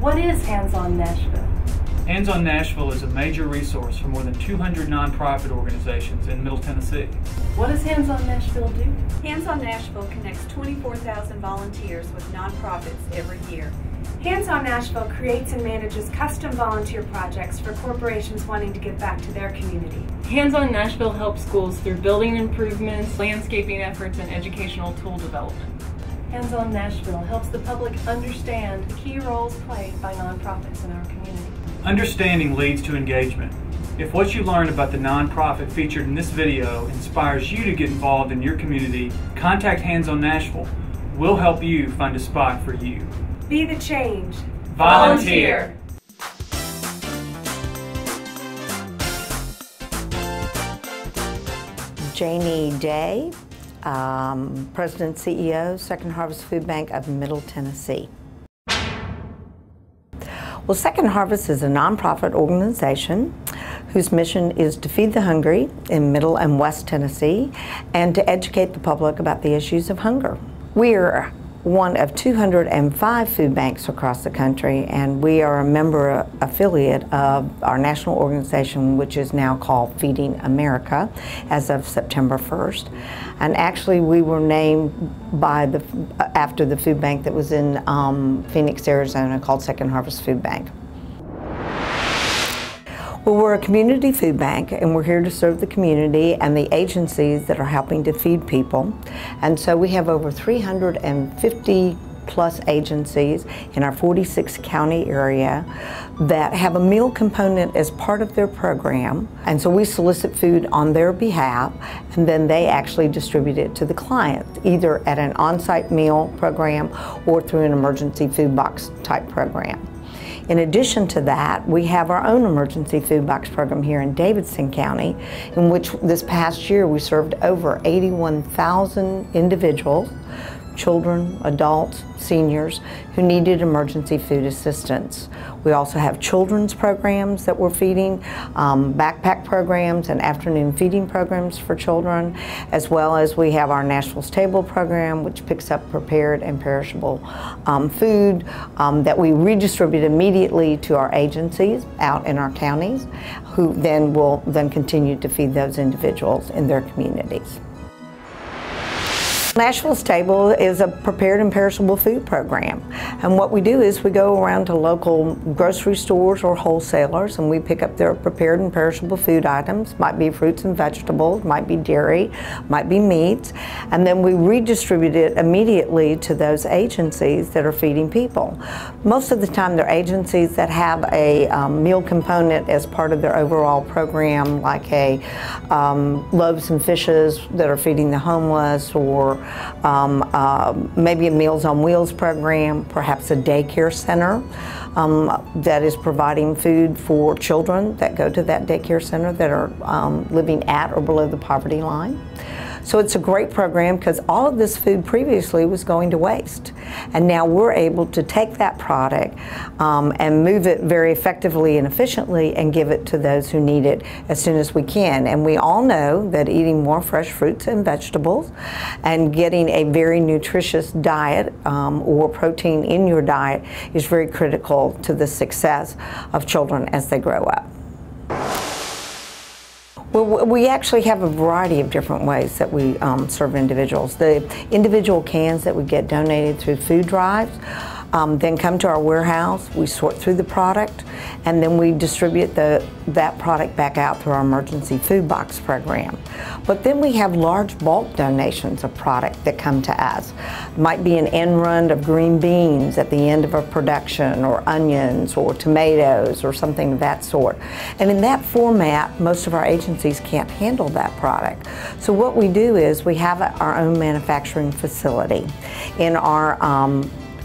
What is Hands On Nashville? Hands On Nashville is a major resource for more than 200 nonprofit organizations in Middle Tennessee. What does Hands On Nashville do? Hands On Nashville connects 24,000 volunteers with nonprofits every year. Hands On Nashville creates and manages custom volunteer projects for corporations wanting to give back to their community. Hands On Nashville helps schools through building improvements, landscaping efforts, and educational tool development. Hands On Nashville helps the public understand the key roles played by nonprofits in our community. Understanding leads to engagement. If what you learn about the nonprofit featured in this video inspires you to get involved in your community, contact Hands On Nashville. We'll help you find a spot for you. Be the change. Volunteer. Jaynee Day, President CEO, Second Harvest Food Bank of Middle Tennessee. Well, Second Harvest is a nonprofit organization whose mission is to feed the hungry in Middle and West Tennessee and to educate the public about the issues of hunger. We are one of 205 food banks across the country, and we are a member affiliate of our national organization, which is now called Feeding America as of September 1st. And actually we were named by after the food bank that was in Phoenix, Arizona, called Second Harvest Food Bank. Well, we're a community food bank, and we're here to serve the community and the agencies that are helping to feed people. And so we have over 350 plus agencies in our 46 county area that have a meal component as part of their program. And so we solicit food on their behalf, and then they actually distribute it to the client, either at an on-site meal program or through an emergency food box type program. In addition to that, we have our own emergency food box program here in Davidson County, in which this past year we served over 81,000 individuals, children, adults, seniors, who needed emergency food assistance. We also have children's programs that we're feeding, backpack programs and afternoon feeding programs for children, as well as we have our Nashville's Table program, which picks up prepared and perishable food that we redistribute immediately to our agencies out in our counties, who then will continue to feed those individuals in their communities. Nashville's Table is a prepared and perishable food program, and what we do is we go around to local grocery stores or wholesalers and we pick up their prepared and perishable food items. Might be fruits and vegetables, might be dairy, might be meats, and then we redistribute it immediately to those agencies that are feeding people. Most of the time they're agencies that have a meal component as part of their overall program, like a Loaves and Fishes that are feeding the homeless, or maybe a Meals on Wheels program, perhaps a Daycare Center that is providing food for children that go to that daycare center that are living at or below the poverty line. So it's a great program because all of this food previously was going to waste. And now we're able to take that product and move it very effectively and efficiently and give it to those who need it as soon as we can. And we all know that eating more fresh fruits and vegetables and getting a very nutritious diet or protein in your diet is very critical to the success of children as they grow up. Well, we actually have a variety of different ways that we serve individuals. The individual cans that we get donated through food drives then come to our warehouse, we sort through the product, and then we distribute that product back out through our emergency food box program. But then we have large bulk donations of product that come to us. It might be an end run of green beans at the end of a production, or onions, or tomatoes, or something of that sort. And in that format, most of our agencies can't handle that product. So what we do is we have our own manufacturing facility in our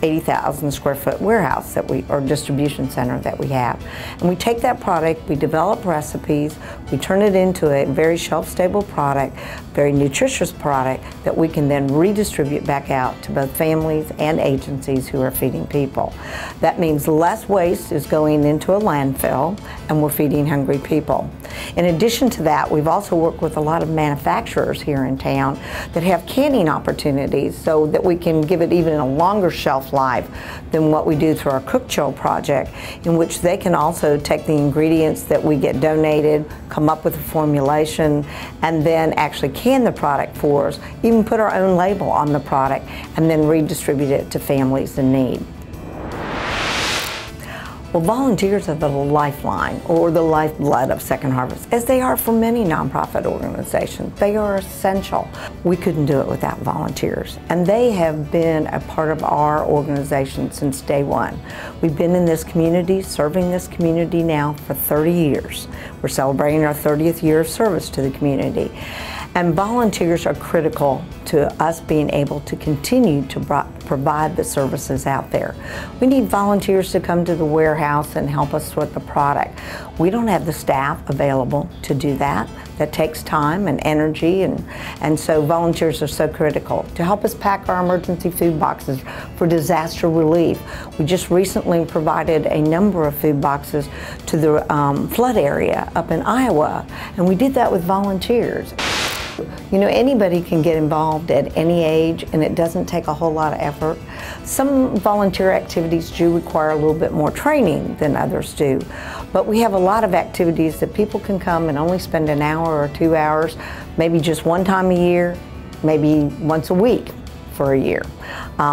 80,000 square foot warehouse or distribution center that we have. And we take that product, we develop recipes, we turn it into a very shelf-stable product, very nutritious product that we can then redistribute back out to both families and agencies who are feeding people. That means less waste is going into a landfill, and we're feeding hungry people. In addition to that, we've also worked with a lot of manufacturers here in town that have canning opportunities so that we can give it even a longer shelf shelf life than what we do through our Cook Chill project, in which they can also take the ingredients that we get donated, come up with a formulation, and then actually can the product for us, even put our own label on the product, and then redistribute it to families in need. Well, volunteers are the lifeline or the lifeblood of Second Harvest, as they are for many nonprofit organizations. They are essential. We couldn't do it without volunteers, and they have been a part of our organization since day one. We've been in this community, serving this community now for 30 years. We're celebrating our 30th year of service to the community. And volunteers are critical to us being able to continue to provide the services out there. We need volunteers to come to the warehouse and help us with the product. We don't have the staff available to do that. That takes time and energy, and so volunteers are so critical to help us pack our emergency food boxes for disaster relief. We just recently provided a number of food boxes to the flood area up in Iowa, and we did that with volunteers. You know, anybody can get involved at any age, and it doesn't take a whole lot of effort. Some volunteer activities do require a little bit more training than others do, but we have a lot of activities that people can come and only spend an hour or 2 hours, maybe just one time a year, maybe once a week for a year.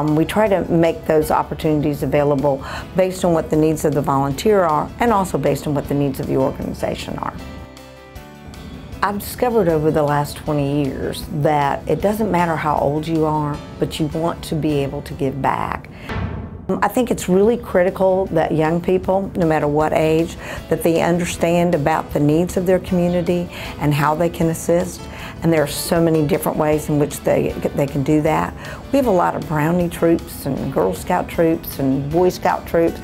We try to make those opportunities available based on what the needs of the volunteer are, and also based on what the needs of the organization are. I've discovered over the last 20 years that it doesn't matter how old you are, but you want to be able to give back. I think it's really critical that young people, no matter what age, that they understand about the needs of their community and how they can assist. And there are so many different ways in which they can do that. We have a lot of Brownie troops and Girl Scout troops and Boy Scout troops,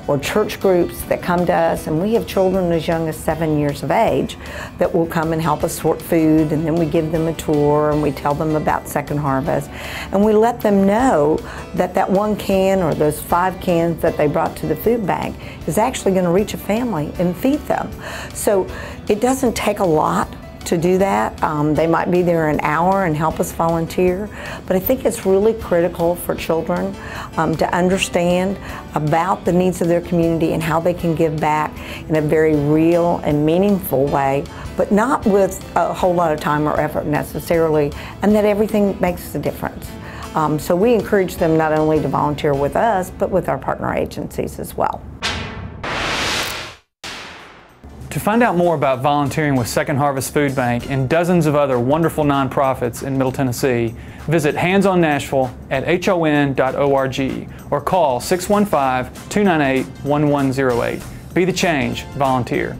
or church groups that come to us, and we have children as young as 7 years of age that will come and help us sort food, and then we give them a tour and we tell them about Second Harvest, and we let them know that that 1 can or those 5 cans that they brought to the food bank is actually going to reach a family and feed them. So it doesn't take a lot to do that. They might be there an hour and help us volunteer, but I think it's really critical for children to understand about the needs of their community and how they can give back in a very real and meaningful way, but not with a whole lot of time or effort necessarily, and that everything makes a difference. So we encourage them not only to volunteer with us, but with our partner agencies as well. To find out more about volunteering with Second Harvest Food Bank and dozens of other wonderful nonprofits in Middle Tennessee, visit Hands On Nashville at hon.org or call 615-298-1108. Be the change, volunteer.